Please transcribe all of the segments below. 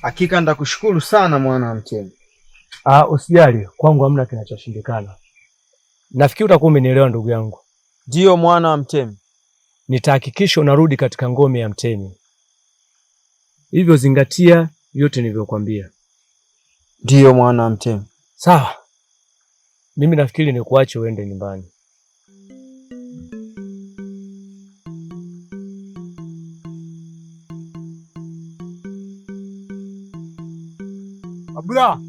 Hakika ndakushukuru sana mwana wa Mtemi. Usijali, kwangu hamna kinachoshindikana. Nafikiri utakuwa umenielewa ndugu yangu. Ndiyo mwana wa Mtemi. Nitahakikisha unarudi katika ngome ya Mtemi. Hivyo zingatia yote nilivyokuambia. Ndiyo mwana wa Mtemi. Sawa. Mimi nafikiri nikuache uende nyumbani. Abula.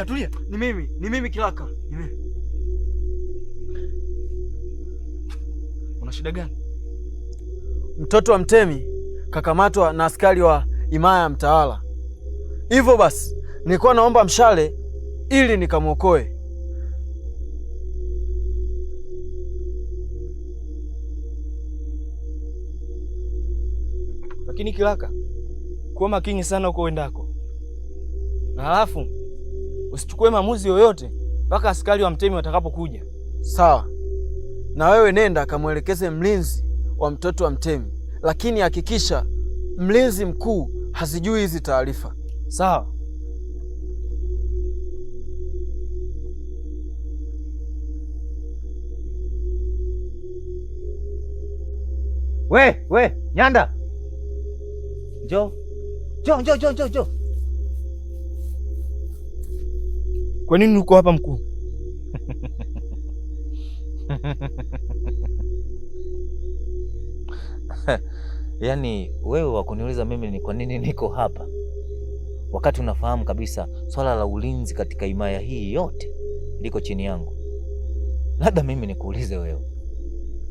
Tulia. Ni mimi Kilaka. Ni mimi. Una shida gani? Mtoto wa Mtemi kakamatwa na askari wa himaya ya mtawala. Hivyo basi, nilikuwa naomba mshale ili nikamwokoe. Lakini Kilaka, kuwa makini sana uko uendako. Na halafu usichukue maamuzi yoyote mpaka askari wa Mtemi watakapokuja. Sawa. Na wewe nenda kamwelekeze mlinzi wa mtoto wa Mtemi, lakini hakikisha mlinzi mkuu hazijui hizi taarifa. Sawa. We, Nyanda. Njoo. Kwa nini uko hapa mkuu? Yaani wewe wakuniuliza mimi ni kwa nini niko hapa, wakati unafahamu kabisa swala la ulinzi katika himaya hii yote liko chini yangu. Labda mimi nikuulize wewe,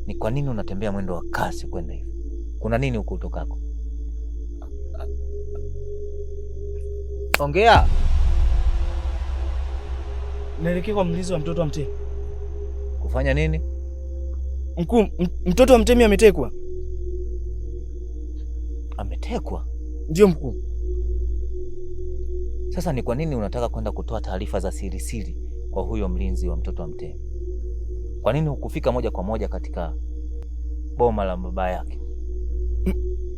ni kwa nini unatembea mwendo wa kasi kwenda hivi? Kuna nini huko utokako? Ongea. Naelekea kwa mlinzi wa mtoto wa Mtemi. Kufanya nini? Mkuu, mtoto wa Mtemi ametekwa. Ametekwa? Ndio mkuu. Sasa ni kwa nini unataka kwenda kutoa taarifa za siri kwa huyo mlinzi wa mtoto wa Mtemi? Kwa nini hukufika moja kwa moja katika boma la baba yake?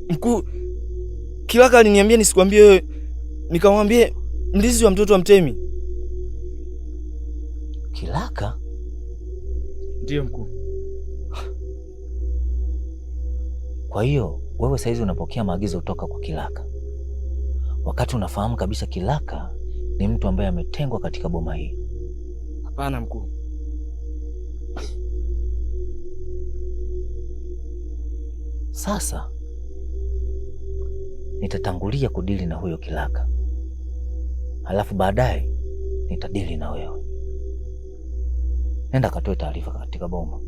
Mkuu, Kilaka aliniambia nisikwambie wewe, nikamwambie mlinzi wa mtoto wa Mtemi. Kilaka? Ndio mkuu. Kwa hiyo wewe saizi unapokea maagizo kutoka kwa Kilaka, wakati unafahamu kabisa Kilaka ni mtu ambaye ametengwa katika boma hii. Hapana mkuu. Sasa nitatangulia kudili na huyo Kilaka, halafu baadaye nitadili na wewe. Nenda katoe taarifa katika boma,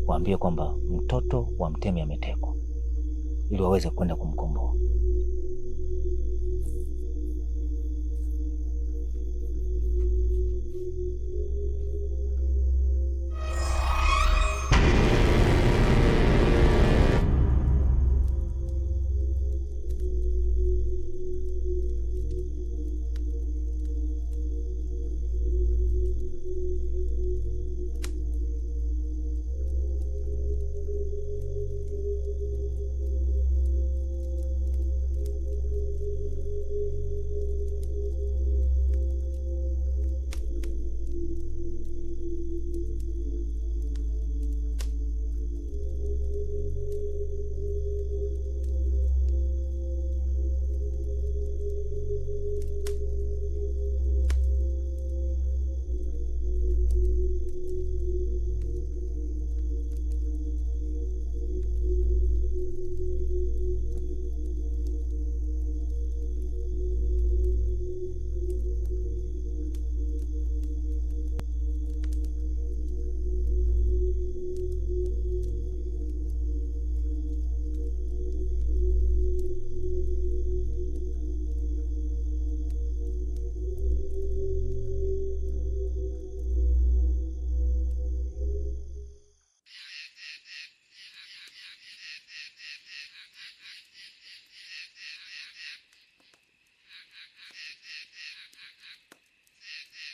waambie kwamba mtoto wa Mtemi ametekwa, ili waweze kwenda kumkomboa.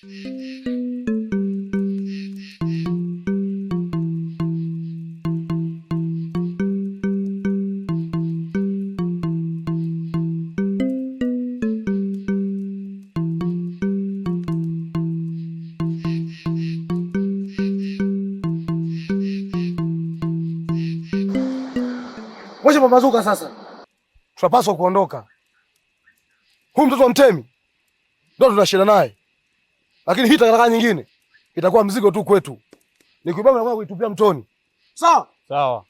Mwisho pambazuka sasa. Tunapaswa kuondoka. Huyu mtoto wa Mtemi ndio tunashinda naye. Lakini hii takataka nyingine itakuwa mzigo tu kwetu. Nikibeba na kuitupia mtoni. Sawa? Sawa.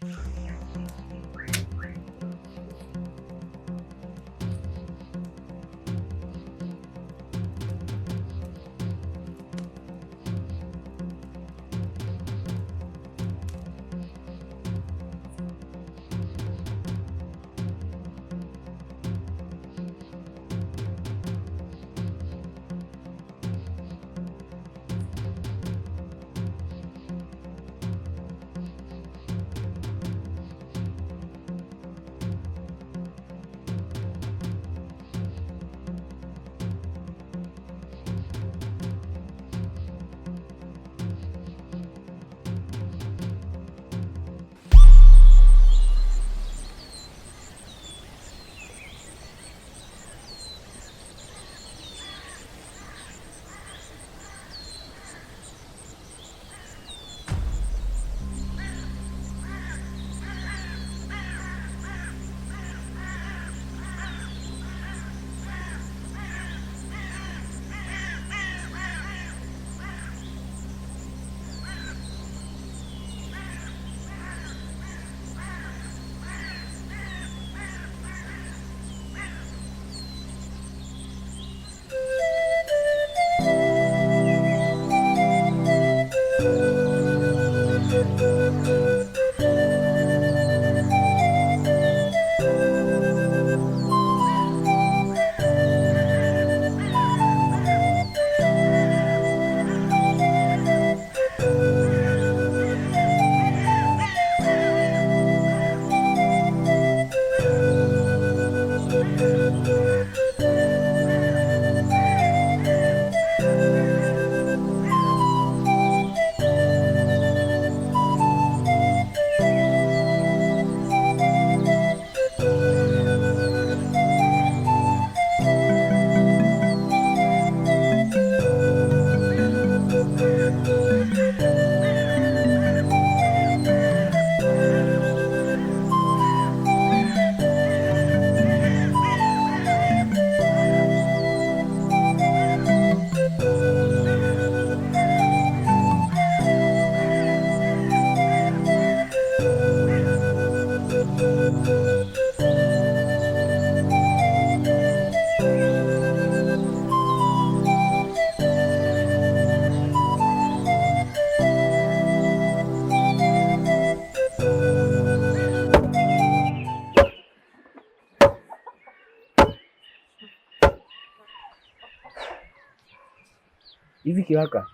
Hivi Kilaka,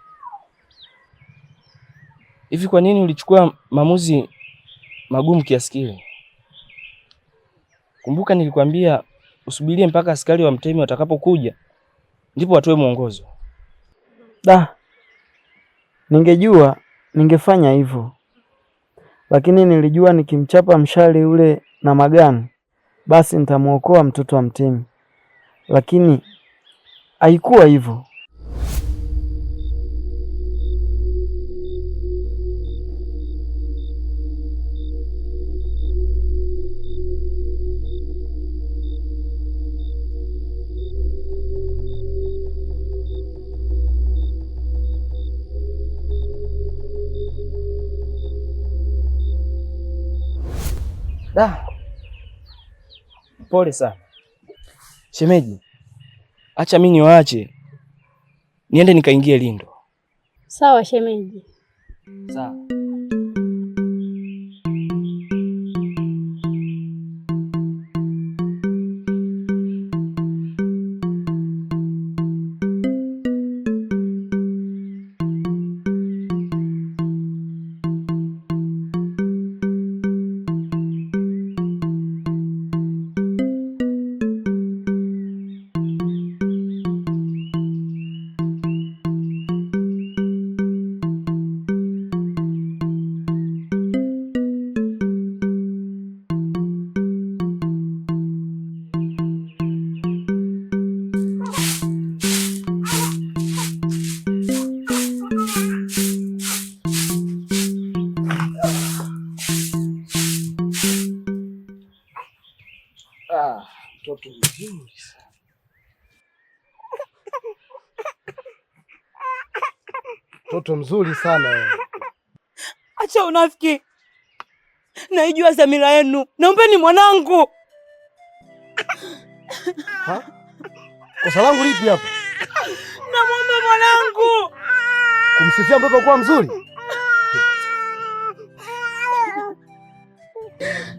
hivi kwa nini ulichukua maamuzi magumu kiasi kile? Kumbuka nilikwambia usubirie mpaka askari wa Mtemi watakapokuja ndipo watoe mwongozo. Ningejua ningefanya hivyo, lakini nilijua nikimchapa mshale ule na magani basi nitamuokoa mtoto wa Mtemi, lakini haikuwa hivyo. Pole sana shemeji, acha mimi niwaache niende nikaingie lindo. Sawa shemeji. Sawa. Mtoto mzuri sana. Mtoto mzuri sana wewe. Acha unafiki. Naijua dhamira yenu. Naombeni mwanangu. Ha? Kosa langu lipi hapa? Namuomba mwanangu. Kumsifia mtoto kuwa mzuri?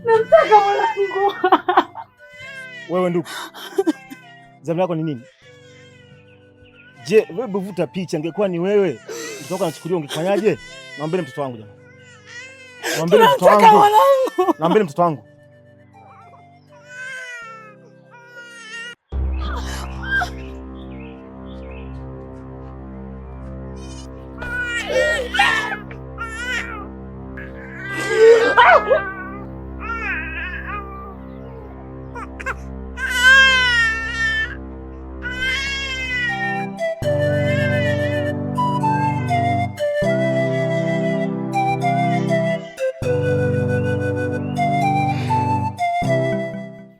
Namtaka mwanangu. Wewe ndugu, dhamira yako ni nini? Je, wewe vuta picha, ingekuwa ni wewe mtoto anachukuliwa ungefanyaje? Naombeni mtoto wangu jamani. Naombeni mtoto wangu. Naombeni mtoto wangu.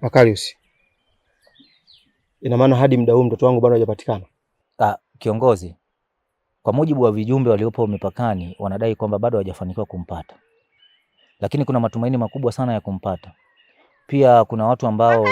Makarius, ina maana hadi muda huu mtoto wangu bado hajapatikana? Kiongozi, kwa mujibu wa vijumbe waliopo mipakani wanadai kwamba bado hawajafanikiwa kumpata, lakini kuna matumaini makubwa sana ya kumpata. Pia kuna watu ambao